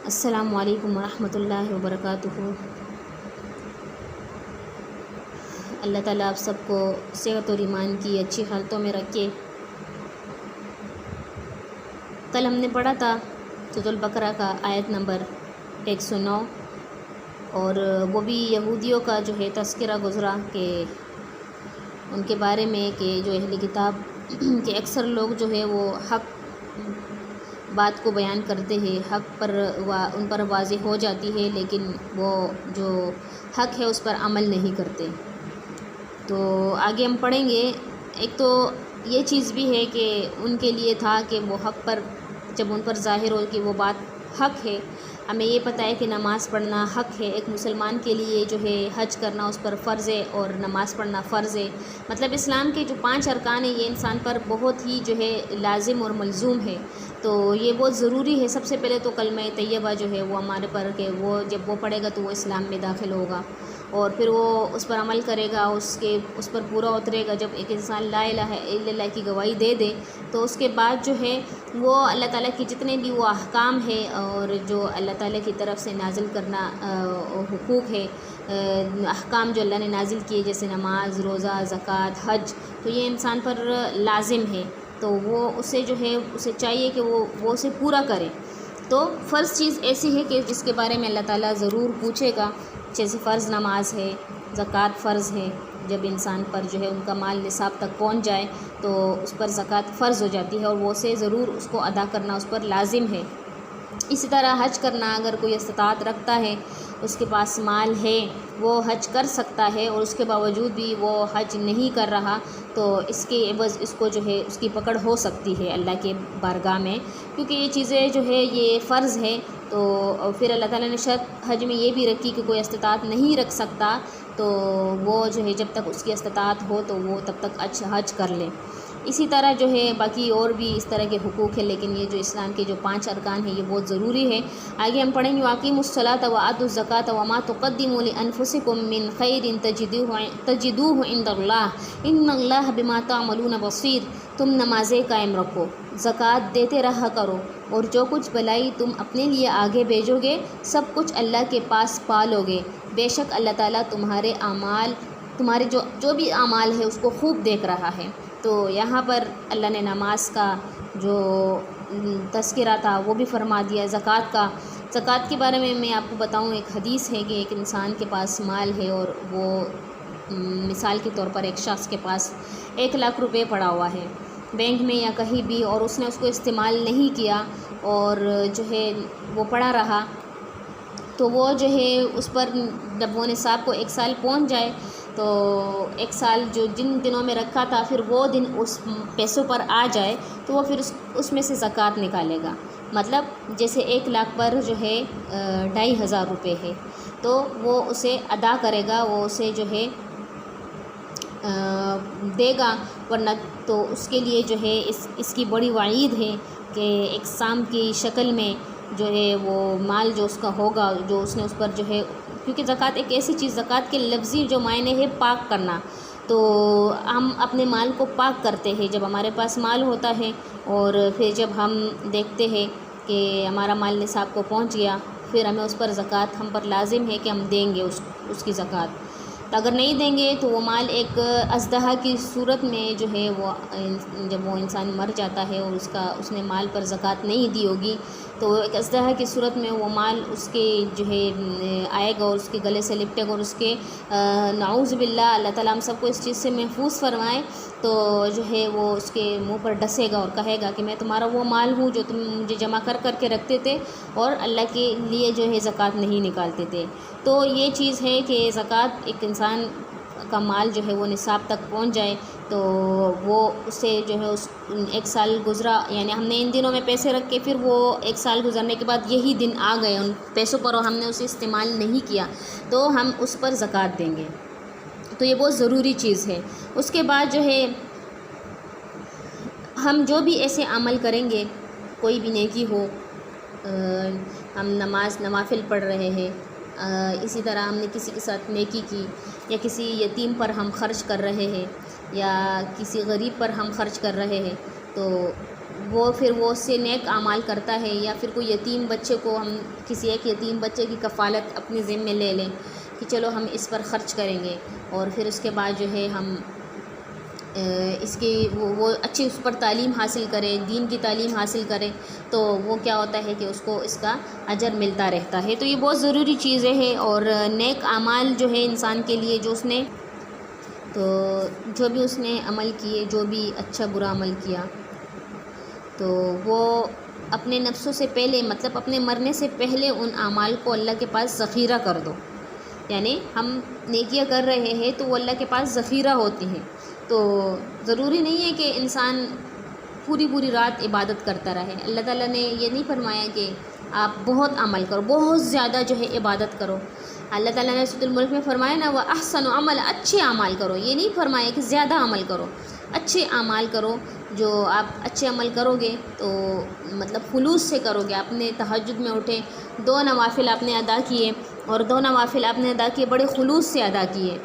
السلام علیکم ورحمۃ اللہ وبرکاتہ۔ اللہ تعالیٰ آپ سب کو صحت اور ایمان کی اچھی حالتوں میں رکھے۔ کل ہم نے پڑھا تھا سورۃ البقرہ کا آیت نمبر 109، اور وہ بھی یہودیوں کا جو ہے تذکرہ گزرا کہ ان کے بارے میں کہ جو اہل کتاب کے اکثر لوگ جو ہے وہ حق بات کو بیان کرتے ہیں، حق پر ان پر واضح ہو جاتی ہے، لیکن وہ جو حق ہے اس پر عمل نہیں کرتے۔ تو آگے ہم پڑھیں گے۔ ایک تو یہ چیز بھی ہے کہ ان کے لیے تھا کہ وہ حق پر جب ان پر ظاہر ہو کہ وہ بات حق ہے۔ ہمیں یہ پتہ ہے کہ نماز پڑھنا حق ہے، ایک مسلمان کے لیے جو ہے حج کرنا اس پر فرض ہے اور نماز پڑھنا فرض ہے۔ مطلب اسلام کے جو 5 ارکان ہیں یہ انسان پر بہت ہی جو ہے لازم اور ملزوم ہے، تو یہ بہت ضروری ہے۔ سب سے پہلے تو کلمہ طیبہ جو ہے وہ ہمارے پر کہ وہ جب وہ پڑھے گا تو وہ اسلام میں داخل ہوگا، اور پھر وہ اس پر عمل کرے گا، اس پر پورا اترے گا۔ جب ایک انسان لا الہ الا اللہ کی گواہی دے دے تو اس کے بعد جو ہے وہ اللہ تعالیٰ کی جتنے بھی وہ احکام ہے اور جو اللہ تعالیٰ کی طرف سے نازل کرنا حقوق ہے، احکام جو اللہ نے نازل کیے جیسے نماز، روزہ، زکوٰۃ، حج، تو یہ انسان پر لازم ہے، تو وہ اسے جو ہے اسے چاہیے کہ وہ اسے پورا کرے۔ تو فرض چیز ایسی ہے کہ جس کے بارے میں اللہ تعالیٰ ضرور پوچھے گا، جیسے فرض نماز ہے، زکوٰۃ فرض ہے۔ جب انسان پر جو ہے ان کا مال نصاب تک پہنچ جائے تو اس پر زکوٰۃ فرض ہو جاتی ہے، اور وہ اسے ضرور اس کو ادا کرنا اس پر لازم ہے۔ اسی طرح حج کرنا، اگر کوئی استطاعت رکھتا ہے، اس کے پاس مال ہے، وہ حج کر سکتا ہے، اور اس کے باوجود بھی وہ حج نہیں کر رہا تو اس کے عوض اس کو جو ہے اس کی پکڑ ہو سکتی ہے اللہ کے بارگاہ میں، کیونکہ یہ چیزیں جو ہے یہ فرض ہے۔ تو پھر اللہ تعالیٰ نے شرط حج میں یہ بھی رکھی کہ کوئی استطاعت نہیں رکھ سکتا تو وہ جو ہے جب تک اس کی استطاعت ہو تو وہ تب تک حج کر لے۔ اسی طرح جو ہے باقی اور بھی اس طرح کے حقوق ہیں، لیکن یہ جو اسلام کے جو 5 ارکان ہیں یہ بہت ضروری ہے۔ آگے ہم پڑھیں گے وَأَقِیمُوا الصَّلَاةَ وَآتُوا الزَّکَاةَ وَمَا تُقَدِّمُوا لِأَنفُسِکُم مِّن خَیْرٍ تَجِدُوهُ عِندَ اللَّهِ إِنَّ اللَّهَ بِمَا تَعْمَلُونَ بَصِیرٌ۔ تم نمازیں قائم رکھو، زکوٰۃ دیتے رہا کرو، اور جو کچھ بھلائی تم اپنے لیے آگے بھیجو گے سب کچھ اللہ کے پاس پالو گے۔ بے شک اللہ تعالیٰ تمہارے اعمال، تمہارے جو بھی اعمال ہے اس کو خوب دیکھ رہا ہے۔ تو یہاں پر اللہ نے نماز کا جو تذکرہ تھا وہ بھی فرما دیا۔ زکوٰۃ کے بارے میں آپ کو بتاؤں، ایک حدیث ہے کہ ایک انسان کے پاس مال ہے اور وہ مثال کے طور پر ایک شخص کے پاس 1 لاکھ روپے پڑا ہوا ہے بینک میں یا کہیں بھی، اور اس نے اس کو استعمال نہیں کیا اور جو ہے وہ پڑا رہا، تو وہ جو ہے اس پر جب وہ نصاب کو 1 سال پہنچ جائے تو 1 سال جو جن دنوں میں رکھا تھا پھر وہ دن اس پیسوں پر آ جائے تو وہ پھر اس میں سے زکوٰۃ نکالے گا۔ مطلب جیسے 1 لاکھ پر جو ہے 2500 روپے ہے تو وہ اسے ادا کرے گا، وہ اسے جو ہے دے گا، ورنہ تو اس کے لیے جو ہے اس کی بڑی وعید ہے کہ ایک سام کی شکل میں جو ہے وہ مال جو اس کا ہوگا، جو اس نے اس پر جو ہے، کیونکہ زکوٰۃ ایک ایسی چیز، زکوٰۃ کے لفظی جو معنی ہے پاک کرنا، تو ہم اپنے مال کو پاک کرتے ہیں جب ہمارے پاس مال ہوتا ہے، اور پھر جب ہم دیکھتے ہیں کہ ہمارا مال نصاب کو پہنچ گیا پھر ہمیں اس پر زکوٰۃ ہم پر لازم ہے کہ ہم دیں گے اس کی زکوٰۃ۔ اگر نہیں دیں گے تو وہ مال ایک اژدہا کی صورت میں جو ہے وہ جب وہ انسان مر جاتا ہے اور اس نے مال پر زکوٰۃ نہیں دی ہوگی تو ایک اژدہا کی صورت میں وہ مال اس کے جو ہے آئے گا اور اس کے گلے سے لپٹے گا، اور اس کے نعوذ باللہ، اللہ تعالیٰ ہم سب کو اس چیز سے محفوظ فرمائے، تو جو ہے وہ اس کے منہ پر ڈسے گا اور کہے گا کہ میں تمہارا وہ مال ہوں جو تم مجھے جمع کر کے رکھتے تھے اور اللہ کے لیے جو ہے زکوٰۃ نہیں نکالتے تھے۔ تو یہ چیز ہے کہ زکوٰۃ ایک انسان کا مال جو ہے وہ نصاب تک پہنچ جائے تو وہ اسے جو ہے 1 سال گزرا، یعنی ہم نے ان دنوں میں پیسے رکھ کے پھر وہ 1 سال گزرنے کے بعد یہی دن آ گئے ان پیسوں پر اور ہم نے اسے استعمال نہیں کیا تو ہم اس پر زکوٰۃ دیں گے۔ تو یہ بہت ضروری چیز ہے۔ اس کے بعد جو ہے ہم جو بھی ایسے عمل کریں گے، کوئی بھی نیکی ہو، ہم نوافل پڑھ رہے ہیں، اسی طرح ہم نے کسی کے ساتھ نیکی کی، یا کسی یتیم پر ہم خرچ کر رہے ہیں، یا کسی غریب پر ہم خرچ کر رہے ہیں، تو وہ پھر وہ اس سے نیک اعمال کرتا ہے، یا پھر کوئی یتیم بچے کو ہم کسی ایک یتیم بچے کی کفالت اپنے ذمے لے لیں کہ چلو ہم اس پر خرچ کریں گے، اور پھر اس کے بعد جو ہے ہم اس کی وہ اچھی اس پر تعلیم حاصل کرے، دین کی تعلیم حاصل کرے، تو وہ کیا ہوتا ہے کہ اس کو اس کا اجر ملتا رہتا ہے۔ تو یہ بہت ضروری چیزیں ہیں، اور نیک اعمال جو ہے انسان کے لیے جو بھی اس نے عمل کیے، جو بھی اچھا برا عمل کیا، تو وہ اپنے نفسوں سے پہلے، مطلب اپنے مرنے سے پہلے ان اعمال کو اللہ کے پاس ذخیرہ کر دو۔ یعنی ہم نیکیاں کر رہے ہیں تو وہ اللہ کے پاس ذخیرہ ہوتی ہیں، تو ضروری نہیں ہے کہ انسان پوری رات عبادت کرتا رہے۔ اللہ تعالیٰ نے یہ نہیں فرمایا کہ آپ بہت عمل کرو، بہت زیادہ جو ہے عبادت کرو۔ اللہ تعالیٰ نے سورۃ الملک میں فرمایا نا، وہ احسن عمل، اچھے اعمال کرو۔ یہ نہیں فرمایا کہ زیادہ عمل کرو، اچھے اعمال کرو۔ جو آپ اچھے عمل کرو گے تو مطلب خلوص سے کرو گے۔ اپنے تہجد میں اٹھے، 2 نوافل آپ نے ادا کیے، اور 2 نوافل آپ نے ادا کیے بڑے خلوص سے ادا کیے،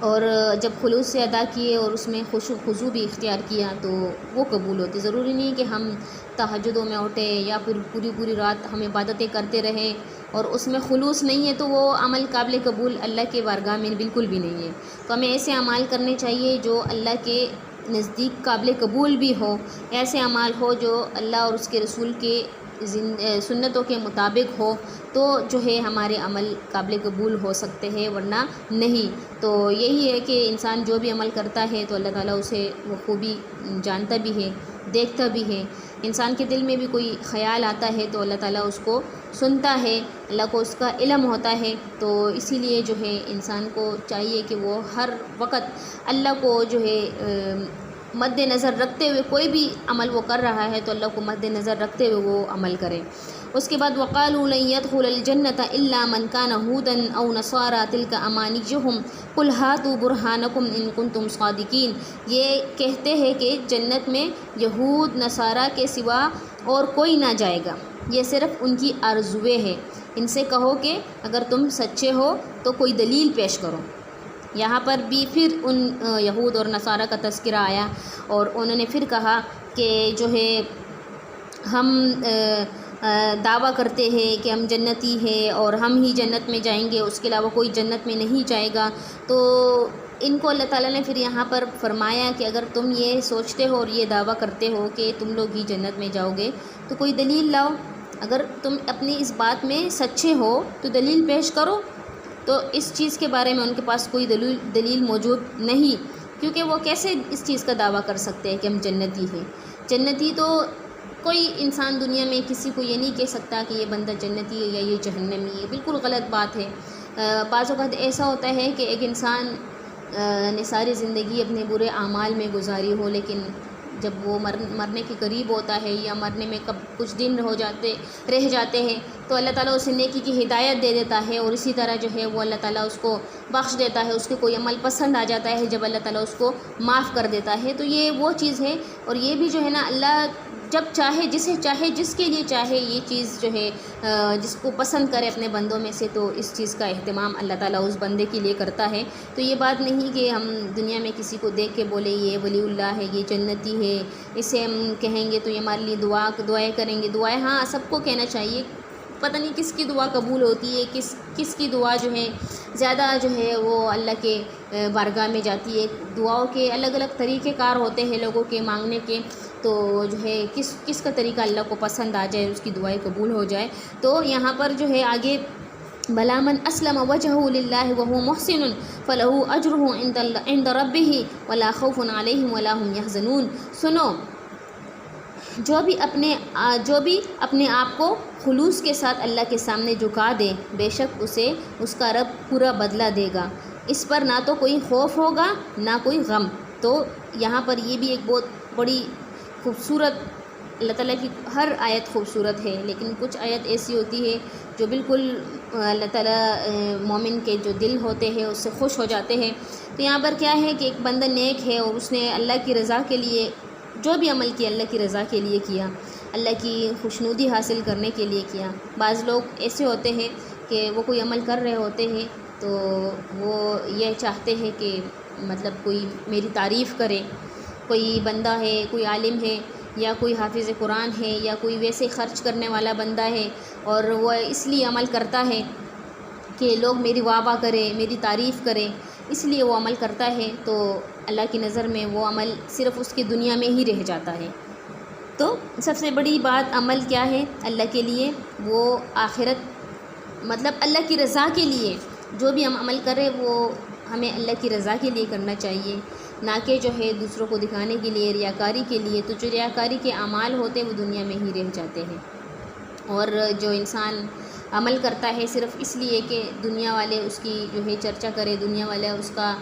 اور جب خلوص سے ادا کیے اور اس میں خشوع خضوع بھی اختیار کیا تو وہ قبول ہوتی۔ ضروری نہیں کہ ہم تہجدوں میں اٹھے یا پھر پوری رات ہم عبادتیں کرتے رہیں اور اس میں خلوص نہیں ہے تو وہ عمل قابل قبول اللہ کے بارگاہ میں بالکل بھی نہیں ہے۔ تو ہمیں ایسے اعمال کرنے چاہیے جو اللہ کے نزدیک قابل قبول بھی ہو، ایسے اعمال ہو جو اللہ اور اس کے رسول کے سنتوں کے مطابق ہو، تو جو ہے ہمارے عمل قابل قبول ہو سکتے ہیں، ورنہ نہیں۔ تو یہی ہے کہ انسان جو بھی عمل کرتا ہے تو اللہ تعالیٰ اسے وہ خوبی جانتا بھی ہے، دیکھتا بھی ہے۔ انسان کے دل میں بھی کوئی خیال آتا ہے تو اللہ تعالیٰ اس کو سنتا ہے، اللہ کو اس کا علم ہوتا ہے۔ تو اسی لیے جو ہے انسان کو چاہیے کہ وہ ہر وقت اللہ کو جو ہے مد نظر رکھتے ہوئے، کوئی بھی عمل وہ کر رہا ہے تو اللہ کو مد نظر رکھتے ہوئے وہ عمل کرے۔ اس کے بعد وَقَالُوا لَن يَدْخُلَ الْجَنَّةَ إِلَّا مَنْ كَانَ هُودًا أَوْ نَصَارَىٰ تِلْكَ أَمَانِيُّهُمْ قُلْ هَاتُوا بُرْهَانَكُمْ إِن كُنتُمْ صَادِقِينَ۔ یہ کہتے ہیں کہ جنت میں یہود نصارہ کے سوا اور کوئی نہ جائے گا، یہ صرف ان کی آرزویں ہیں۔ ان سے کہو کہ اگر تم سچے ہو تو کوئی دلیل پیش کرو۔ یہاں پر بھی پھر ان یہود اور نصارہ کا تذکرہ آیا، اور انہوں نے پھر کہا کہ جو ہے ہم دعویٰ کرتے ہیں کہ ہم جنتی ہیں اور ہم ہی جنت میں جائیں گے، اس کے علاوہ کوئی جنت میں نہیں جائے گا۔ تو ان کو اللہ تعالیٰ نے پھر یہاں پر فرمایا کہ اگر تم یہ سوچتے ہو اور یہ دعویٰ کرتے ہو کہ تم لوگ ہی جنت میں جاؤ گے تو کوئی دلیل لاؤ۔ اگر تم اپنی اس بات میں سچے ہو تو دلیل پیش کرو۔ تو اس چیز کے بارے میں ان کے پاس کوئی دلیل موجود نہیں، کیونکہ وہ کیسے اس چیز کا دعویٰ کر سکتے ہیں کہ ہم جنتی ہیں۔ جنتی تو کوئی انسان دنیا میں کسی کو یہ نہیں کہہ سکتا کہ یہ بندہ جنتی ہے یا یہ جہنمی ہے، بالکل غلط بات ہے۔ بعض اوقات ایسا ہوتا ہے کہ ایک انسان نے ساری زندگی اپنے برے اعمال میں گزاری ہو، لیکن جب وہ مرنے کے قریب ہوتا ہے یا مرنے میں کچھ دن رہ جاتے ہیں تو اللہ تعالیٰ اسے نیکی کی ہدایت دے دیتا ہے، اور اسی طرح جو ہے وہ اللہ تعالیٰ اس کو بخش دیتا ہے، اس کے کوئی عمل پسند آ جاتا ہے جب اللہ تعالیٰ اس کو معاف کر دیتا ہے۔ تو یہ وہ چیز ہے، اور یہ بھی جو ہے نا اللہ جب چاہے، جسے چاہے، جس کے لیے چاہے یہ چیز جو ہے جس کو پسند کرے اپنے بندوں میں سے، تو اس چیز کا اہتمام اللہ تعالیٰ اس بندے کے لیے کرتا ہے۔ تو یہ بات نہیں کہ ہم دنیا میں کسی کو دیکھ کے بولے یہ ولی اللہ ہے، یہ جنتی ہے، اسے ہم کہیں گے تو یہ ہمارے لیے دعائیں کریں گے۔ دعائیں ہاں سب کو کہنا چاہیے، پتہ نہیں کس کی دعا قبول ہوتی ہے، کس کی دعا جو ہے زیادہ جو ہے وہ اللہ کے بارگاہ میں جاتی ہے۔ دعاؤں کے الگ الگ طریقہ کار ہوتے ہیں لوگوں کے مانگنے کے، تو جو ہے کس کا طریقہ اللہ کو پسند آ جائے، اس کی دعائیں قبول ہو جائے۔ تو یہاں پر جو ہے آگے بَلَىٰ مَنْ أَسْلَمَ وَجْهَهُ لِلَّهِ وَهُوَ مُحْسِنٌ فَلَهُ أَجْرُهُ عِندَ رَبِّهِ وَلَا خَوْفٌ عَلَيْهِمْ وَلَا هُمْ يَحْزَنُونَ۔ سنو، جو بھی اپنے آپ کو خلوص کے ساتھ اللہ کے سامنے جھکا دے، بے شک اسے اس کا رب پورا بدلہ دے گا، اس پر نہ تو کوئی خوف ہوگا نہ کوئی غم۔ تو یہاں پر یہ بھی ایک بہت بڑی خوبصورت، اللہ تعالیٰ کی ہر آیت خوبصورت ہے، لیکن کچھ آیت ایسی ہوتی ہے جو بالکل اللہ تعالیٰ مومن کے جو دل ہوتے ہیں اس سے خوش ہو جاتے ہیں۔ تو یہاں پر کیا ہے کہ ایک بندہ نیک ہے اور اس نے اللہ کی رضا کے لیے جو بھی عمل کیا، اللہ کی رضا کے لیے کیا، اللہ کی خوشنودی حاصل کرنے کے لیے کیا۔ بعض لوگ ایسے ہوتے ہیں کہ وہ کوئی عمل کر رہے ہوتے ہیں تو وہ یہ چاہتے ہیں کہ مطلب کوئی میری تعریف کرے، کوئی بندہ ہے، کوئی عالم ہے یا کوئی حافظ قرآن ہے یا کوئی ویسے خرچ کرنے والا بندہ ہے اور وہ اس لیے عمل کرتا ہے کہ لوگ میری واہ واہ کریں، میری تعریف کریں، اس لیے وہ عمل کرتا ہے، تو اللہ کی نظر میں وہ عمل صرف اس کی دنیا میں ہی رہ جاتا ہے۔ تو سب سے بڑی بات عمل کیا ہے اللہ کے لیے، وہ آخرت مطلب اللہ کی رضا کے لیے جو بھی ہم عمل کریں وہ ہمیں اللہ کی رضا کے لیے کرنا چاہیے، نہ کہ جو ہے دوسروں کو دکھانے کے لیے، ریاکاری کے لیے۔ تو جو ریاکاری کے اعمال ہوتے ہیں وہ دنیا میں ہی رہ جاتے ہیں، اور جو انسان عمل کرتا ہے صرف اس لیے کہ دنیا والے اس کی جو ہے چرچا کرے، دنیا والے اس کا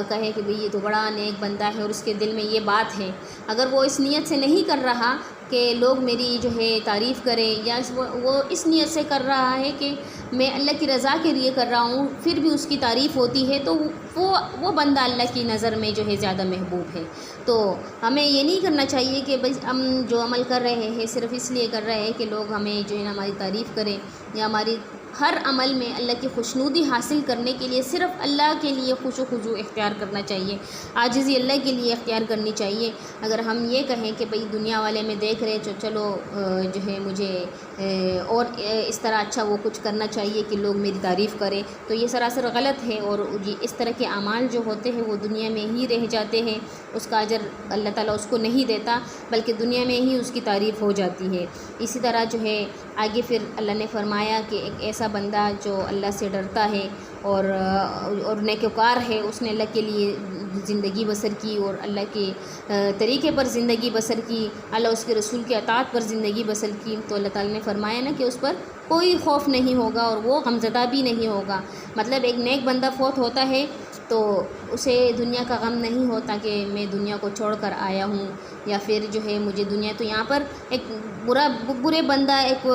کہے کہ بھئی یہ تو بڑا نیک بندہ ہے اور اس کے دل میں یہ بات ہے، اگر وہ اس نیت سے نہیں کر رہا کہ لوگ میری جو ہے تعریف کریں، یا وہ اس نیت سے کر رہا ہے کہ میں اللہ کی رضا کے لیے کر رہا ہوں، پھر بھی اس کی تعریف ہوتی ہے، تو وہ بندہ اللہ کی نظر میں جو ہے زیادہ محبوب ہے۔ تو ہمیں یہ نہیں کرنا چاہیے کہ بھئی ہم جو عمل کر رہے ہیں صرف اس لیے کر رہے ہیں کہ لوگ ہمیں جو ہے ہماری تعریف کریں، یا ہماری ہر عمل میں اللہ کی خوشنودی حاصل کرنے کے لیے صرف اللہ کے لیے خوش و خضوع اختیار کرنا چاہیے، عاجزی اللہ کے لیے اختیار کرنی چاہیے۔ اگر ہم یہ کہیں کہ بھئی دنیا والے میں دیکھ رہے چلو جو ہے مجھے اور اس طرح اچھا وہ کچھ کرنا چاہیے کہ لوگ میری تعریف کریں، تو یہ سراسر غلط ہے، اور اس طرح کے اعمال جو ہوتے ہیں وہ دنیا میں ہی رہ جاتے ہیں، اس کا اجر اللہ تعالیٰ اس کو نہیں دیتا، بلکہ دنیا میں ہی اس کی تعریف ہو جاتی ہے۔ اسی طرح جو ہے آگے پھر اللہ نے فرمایا کہ ایک ایسا بندہ جو اللہ سے ڈرتا ہے اور نیکوکار ہے، اس نے اللہ کے لیے زندگی بسر کی اور اللہ کے طریقے پر زندگی بسر کی، اللہ اس کے رسول کے اطاعت پر زندگی بسر کی، تو اللہ تعالیٰ نے فرمایا نا کہ اس پر کوئی خوف نہیں ہوگا اور وہ غمزدہ بھی نہیں ہوگا۔ مطلب ایک نیک بندہ فوت ہوتا ہے تو اسے دنیا کا غم نہیں ہوتا کہ میں دنیا کو چھوڑ کر آیا ہوں، یا پھر جو ہے مجھے دنیا، تو یہاں پر ایک برے بندہ، ایک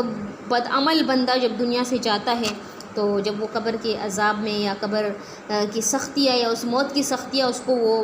بدعمل بندہ جب دنیا سے جاتا ہے تو جب وہ قبر کے عذاب میں یا قبر کی سختیاں یا اس موت کی سختیاں اس کو وہ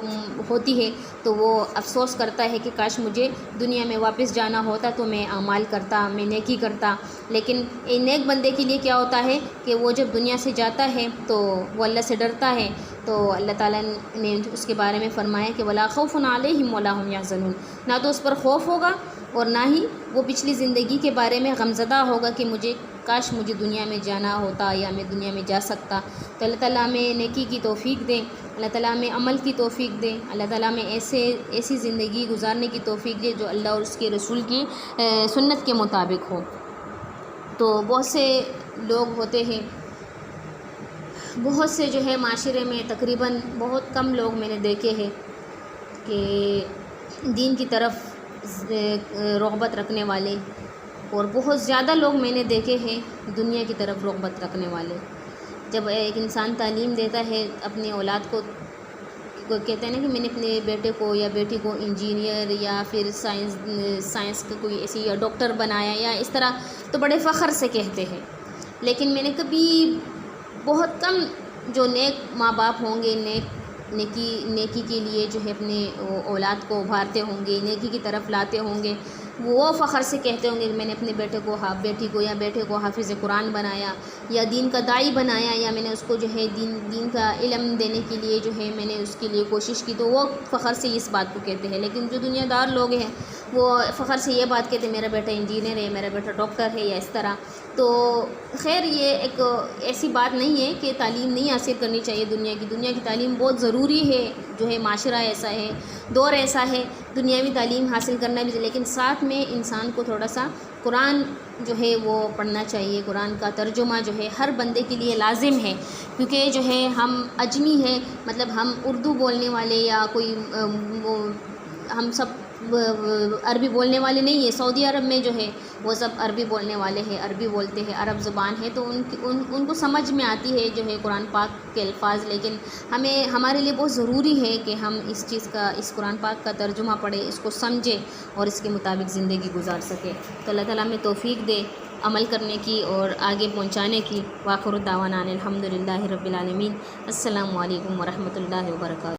ہوتی ہے، تو وہ افسوس کرتا ہے کہ کاش مجھے دنیا میں واپس جانا ہوتا تو میں اعمال کرتا، میں نیکی کرتا۔ لیکن ایک نیک بندے کے لیے کیا ہوتا ہے کہ وہ جب دنیا سے جاتا ہے تو وہ اللہ سے ڈرتا ہے، تو اللہ تعالیٰ نے اس کے بارے میں فرمایا کہ وَلَا خَوْفٌ عَلَيْهِمْ وَلَا هُمْ يَحْزَنُونَ، نہ تو اس پر خوف ہوگا اور نہ ہی وہ پچھلی زندگی کے بارے میں غمزدہ ہوگا کہ کاش مجھے دنیا میں جانا ہوتا یا میں دنیا میں جا سکتا۔ تو اللہ تعالیٰ ہمیں نیکی کی توفیق دے، اللہ تعالیٰ ہمیں عمل کی توفیق دے، اللہ تعالیٰ ہمیں ایسی زندگی گزارنے کی توفیق دے جو اللہ اور اس کے رسول کی سنت کے مطابق ہو۔ تو بہت سے لوگ ہوتے ہیں، بہت سے جو ہے معاشرے میں تقریباً بہت کم لوگ میں نے دیکھے ہیں کہ دین کی طرف رغبت رکھنے والے، اور بہت زیادہ لوگ میں نے دیکھے ہیں دنیا کی طرف رغبت رکھنے والے۔ جب ایک انسان تعلیم دیتا ہے اپنی اولاد کو، کہتے ہیں نا کہ میں نے اپنے بیٹے کو یا بیٹی کو انجینئر یا پھر سائنس کا کوئی ایسی یا ڈاکٹر بنایا یا اس طرح، تو بڑے فخر سے کہتے ہیں۔ لیکن میں نے کبھی بہت کم جو نیک ماں باپ ہوں گے، نیکی کے لیے جو ہے اپنے اولاد کو ابھارتے ہوں گے، نیکی کی طرف لاتے ہوں گے، وہ فخر سے کہتے ہوں گے کہ میں نے اپنے بیٹے کو یا بیٹے کو حافظ قرآن بنایا یا دین کا داعی بنایا، یا میں نے اس کو جو ہے دین کا علم دینے کے لیے جو ہے میں نے اس کے لیے کوشش کی، تو وہ فخر سے اس بات کو کہتے ہیں۔ لیکن جو دنیا دار لوگ ہیں وہ فخر سے یہ بات کہتے ہیں میرا بیٹا انجینئر ہے، میرا بیٹا ڈاکٹر ہے، یا اس طرح۔ تو خیر یہ ایک ایسی بات نہیں ہے کہ تعلیم نہیں حاصل کرنی چاہیے دنیا کی تعلیم بہت ضروری ہے، جو ہے معاشرہ ایسا ہے، دور ایسا ہے، دنیاوی تعلیم حاصل کرنا بھی، لیکن ساتھ میں انسان کو تھوڑا سا قرآن جو ہے وہ پڑھنا چاہیے۔ قرآن کا ترجمہ جو ہے ہر بندے کے لیے لازم ہے، کیونکہ جو ہے ہم اجمی ہے، مطلب ہم اردو بولنے والے یا کوئی ہم سب عربی بولنے والے نہیں ہیں۔ سعودی عرب میں جو ہے وہ سب عربی بولنے والے ہیں، عربی بولتے ہیں، عرب زبان ہے، تو ان کو سمجھ میں آتی ہے جو ہے قرآن پاک کے الفاظ، لیکن ہمارے لیے بہت ضروری ہے کہ ہم اس قرآن پاک کا ترجمہ پڑھیں، اس کو سمجھیں اور اس کے مطابق زندگی گزار سکیں۔ تو اللہ تعالیٰ ہمیں توفیق دے عمل کرنے کی اور آگے پہنچانے کی۔ وآخر دعوانا الحمدللہ رب العالمین۔ السلام علیکم ورحمۃ اللہ وبرکاتہ۔